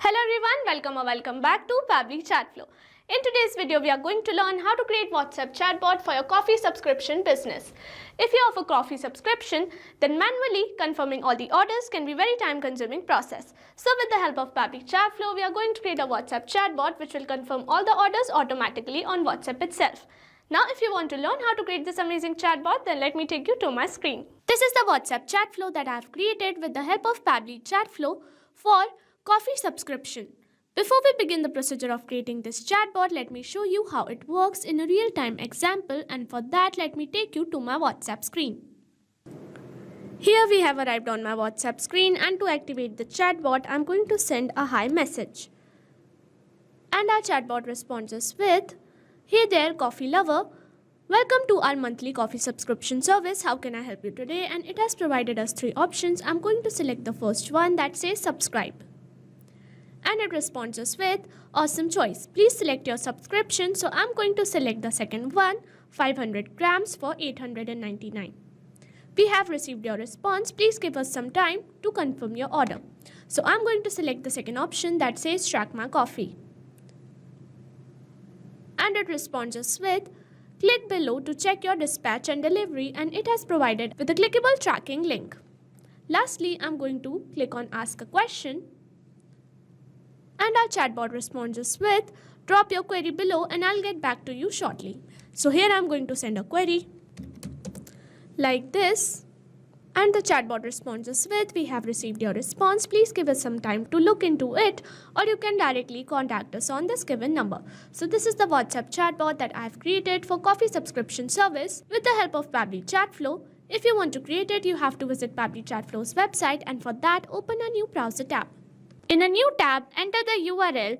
Hello everyone, welcome back to Pabbly Chatflow. In today's video, we are going to learn how to create WhatsApp chatbot for your coffee subscription business. If you offer coffee subscription, then manually confirming all the orders can be a very time-consuming process. So with the help of Pabbly Chatflow, we are going to create a WhatsApp chatbot which will confirm all the orders automatically on WhatsApp itself. Now, if you want to learn how to create this amazing chatbot, then let me take you to my screen. This is the WhatsApp chatflow that I have created with the help of Pabbly Chatflow for coffee subscription. Before we begin the procedure of creating this chatbot, let me show you how it works in a real-time example, and for that let me take you to my WhatsApp screen. Here we have arrived on my WhatsApp screen, and to activate the chatbot, I'm going to send a hi message. And our chatbot responds us with, "Hey there coffee lover, welcome to our monthly coffee subscription service. How can I help you today?" And it has provided us 3 options. I'm going to select the first one that says subscribe. And it responds us with, "Awesome choice. Please select your subscription." So I'm going to select the second one, 500 grams for 899. We have received your response. Please give us some time to confirm your order. So I'm going to select the second option that says track my coffee. And it responds us with, "Click below to check your dispatch and delivery," and it has provided with a clickable tracking link. Lastly, I'm going to click on ask a question. And our chatbot responds us with, "Drop your query below and I'll get back to you shortly." So here I'm going to send a query like this. And the chatbot responds us with, "We have received your response. Please give us some time to look into it, or you can directly contact us on this given number." So this is the WhatsApp chatbot that I have created for coffee subscription service with the help of Pabbly Chatflow. If you want to create it, you have to visit Pabbly Chatflow's website, and for that, open a new browser tab. In a new tab, enter the URL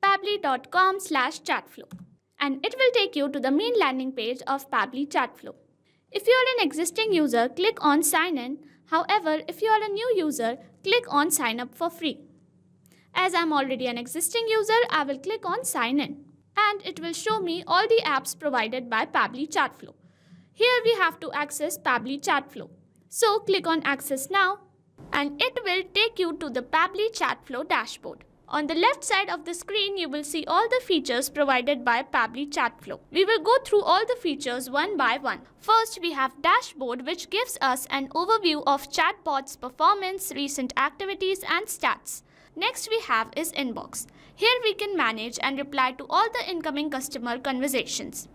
pabbly.com/chatflow, and it will take you to the main landing page of Pabbly Chatflow. If you are an existing user, click on sign in. However, if you are a new user, click on sign up for free. As I am already an existing user, I will click on sign in, and it will show me all the apps provided by Pabbly Chatflow. Here we have to access Pabbly Chatflow. So click on access now, and it will take you to the Pabbly Chatflow dashboard. On the left side of the screen, you will see all the features provided by Pabbly Chatflow. We will go through all the features one by one. First, we have dashboard, which gives us an overview of chatbot's performance, recent activities and stats. Next we have is inbox. Here we can manage and reply to all the incoming customer conversations.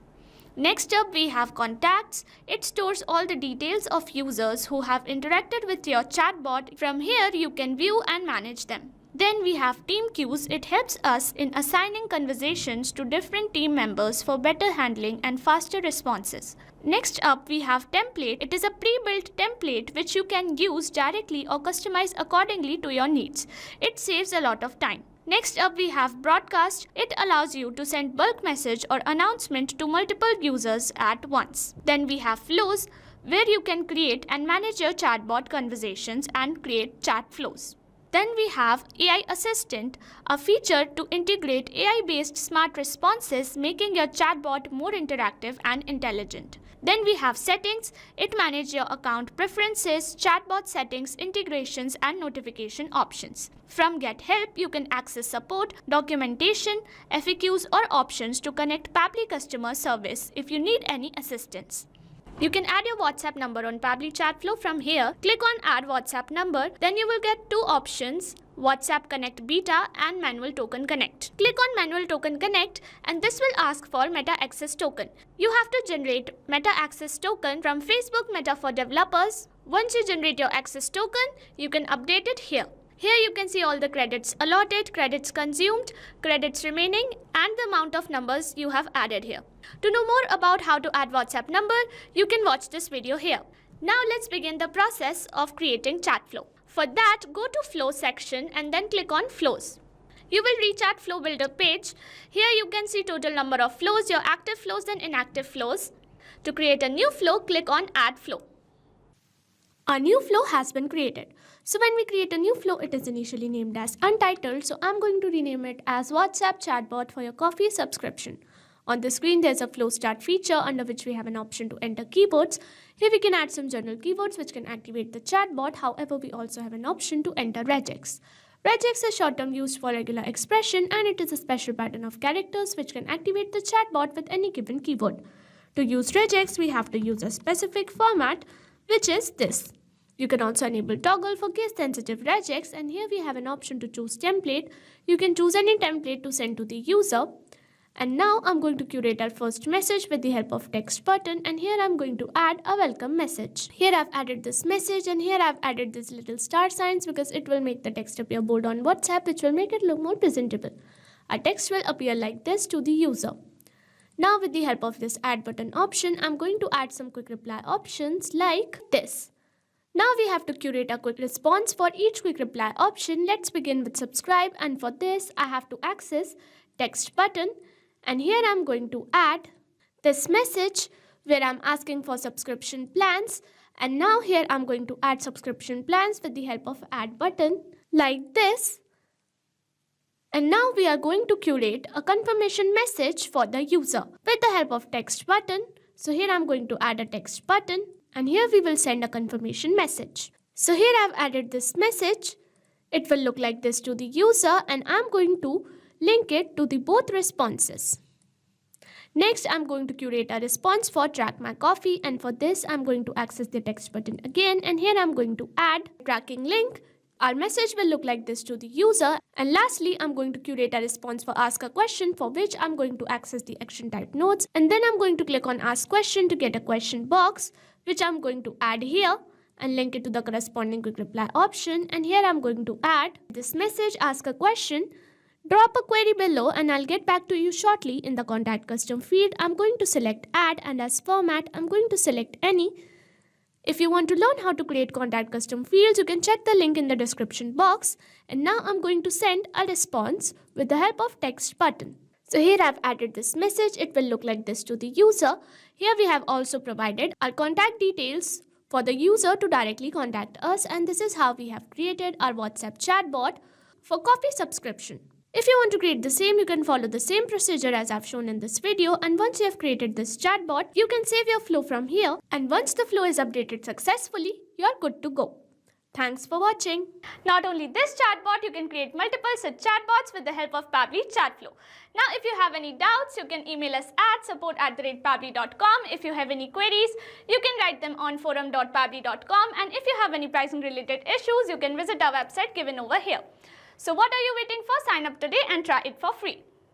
Next up, we have contacts. It stores all the details of users who have interacted with your chatbot. From here, you can view and manage them. Then we have team queues. It helps us in assigning conversations to different team members for better handling and faster responses. Next up, we have template. It is a pre-built template which you can use directly or customize accordingly to your needs. It saves a lot of time. Next up, we have broadcast. It allows you to send bulk message or announcement to multiple users at once. Then we have flows, where you can create and manage your chatbot conversations and create chat flows. Then we have AI Assistant, a feature to integrate AI-based smart responses, making your chatbot more interactive and intelligent. Then we have settings. It manages your account preferences, chatbot settings, integrations and notification options. From Get Help, you can access support, documentation, FAQs or options to connect Pabbly customer service if you need any assistance. You can add your WhatsApp number on Pabbly Chatflow. From here, click on Add WhatsApp Number. Then you will get 2 options, WhatsApp Connect Beta and Manual Token Connect. Click on Manual Token Connect, and this will ask for Meta Access Token. You have to generate Meta Access Token from Facebook Meta for Developers. Once you generate your access token, you can update it here. Here you can see all the credits allotted, credits consumed, credits remaining, and the amount of numbers you have added here. To know more about how to add WhatsApp number, you can watch this video here. Now let's begin the process of creating Chatflow. For that, go to Flow section and then click on Flows. You will reach at Flow Builder page. Here you can see total number of flows, your active flows and inactive flows. To create a new flow, click on Add Flow. A new flow has been created. So when we create a new flow, it is initially named as Untitled. So I'm going to rename it as WhatsApp Chatbot for your coffee subscription. On the screen, there's a flow start feature under which we have an option to enter keywords. Here we can add some general keywords which can activate the chatbot. However, we also have an option to enter regex. Regex is short term used for regular expression, and it is a special pattern of characters which can activate the chatbot with any given keyword. To use regex, we have to use a specific format, which is this. You can also enable toggle for case sensitive regex, and here we have an option to choose template. You can choose any template to send to the user. And now I'm going to curate our first message with the help of text button, and here I'm going to add a welcome message. Here I've added this message, and here I've added these little star signs because it will make the text appear bold on WhatsApp, which will make it look more presentable. Our text will appear like this to the user. Now with the help of this add button option, I'm going to add some quick reply options like this. Now we have to curate a quick response for each quick reply option. Let's begin with subscribe, and for this I have to access text button. And here I'm going to add this message where I'm asking for subscription plans. And now here I'm going to add subscription plans with the help of add button like this. And now we are going to curate a confirmation message for the user with the help of text button. So here I'm going to add a text button, and here we will send a confirmation message. So here I've added this message. It will look like this to the user, and I'm going to link it to the both responses. Next, I'm going to curate a response for track my coffee, and for this I'm going to access the text button again, and here I'm going to add tracking link. Our message will look like this to the user. And lastly, I'm going to curate a response for ask a question, for which I'm going to access the action type nodes, and then I'm going to click on ask question to get a question box, which I'm going to add here and link it to the corresponding quick reply option. And here I'm going to add this message, ask a question. Drop a query below and I'll get back to you shortly. In the contact custom field, I'm going to select add, and as format, I'm going to select any. If you want to learn how to create contact custom fields, you can check the link in the description box. And now I'm going to send a response with the help of text button. So here I've added this message. It will look like this to the user. Here we have also provided our contact details for the user to directly contact us, and this is how we have created our WhatsApp chatbot for coffee subscription. If you want to create the same, you can follow the same procedure as I've shown in this video, and once you have created this chatbot, you can save your flow from here, and once the flow is updated successfully, you're good to go. Thanks for watching. Not only this chatbot, you can create multiple such chatbots with the help of Pabbly Chatflow. Now if you have any doubts, you can email us at support@pabbly.com. If you have any queries, you can write them on forum.pabbly.com, and if you have any pricing related issues, you can visit our website given over here. So what are you waiting for? Sign up today and try it for free.